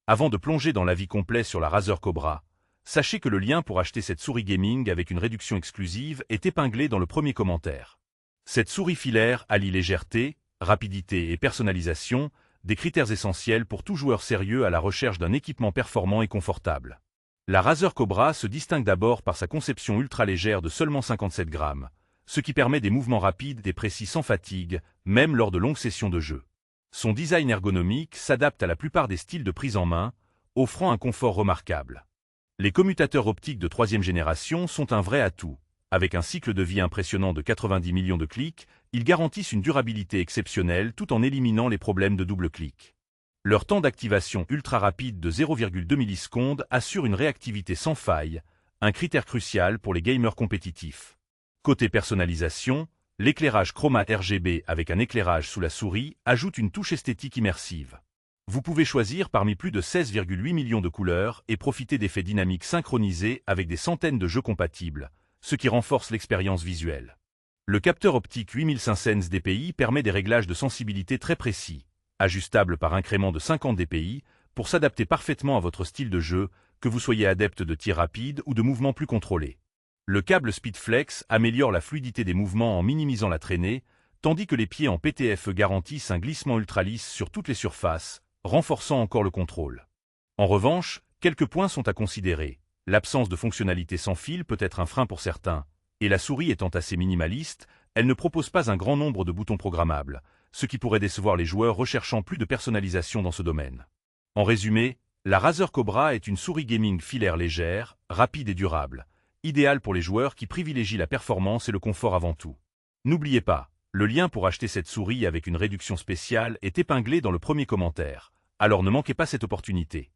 Avant de plonger dans l'avis complet sur la Razer Cobra, sachez que le lien pour acheter cette souris gaming avec une réduction exclusive est épinglé dans le premier commentaire. Cette souris filaire allie légèreté, rapidité et personnalisation, des critères essentiels pour tout joueur sérieux à la recherche d'un équipement performant et confortable. La Razer Cobra se distingue d'abord par sa conception ultra légère de seulement 57 grammes, ce qui permet des mouvements rapides et précis sans fatigue, même lors de longues sessions de jeu. Son design ergonomique s'adapte à la plupart des styles de prise en main, offrant un confort remarquable. Les commutateurs optiques de 3e génération sont un vrai atout. Avec un cycle de vie impressionnant de 90 millions de clics, ils garantissent une durabilité exceptionnelle tout en éliminant les problèmes de double clic. Leur temps d'activation ultra rapide de 0,2 millisecondes assure une réactivité sans faille, un critère crucial pour les gamers compétitifs. Côté personnalisation, l'éclairage Chroma RGB avec un éclairage sous la souris ajoute une touche esthétique immersive. Vous pouvez choisir parmi plus de 16,8 millions de couleurs et profiter d'effets dynamiques synchronisés avec des centaines de jeux compatibles, ce qui renforce l'expérience visuelle. Le capteur optique 8500 dpi permet des réglages de sensibilité très précis, ajustables par incrément de 50 dpi, pour s'adapter parfaitement à votre style de jeu, que vous soyez adepte de tir rapide ou de mouvements plus contrôlés. Le câble SpeedFlex améliore la fluidité des mouvements en minimisant la traînée, tandis que les pieds en PTFE garantissent un glissement ultra lisse sur toutes les surfaces, renforçant encore le contrôle. En revanche, quelques points sont à considérer. L'absence de fonctionnalité sans fil peut être un frein pour certains, et la souris étant assez minimaliste, elle ne propose pas un grand nombre de boutons programmables, ce qui pourrait décevoir les joueurs recherchant plus de personnalisation dans ce domaine. En résumé, la Razer Cobra est une souris gaming filaire légère, rapide et durable, idéale pour les joueurs qui privilégient la performance et le confort avant tout. N'oubliez pas, le lien pour acheter cette souris avec une réduction spéciale est épinglé dans le premier commentaire, alors ne manquez pas cette opportunité.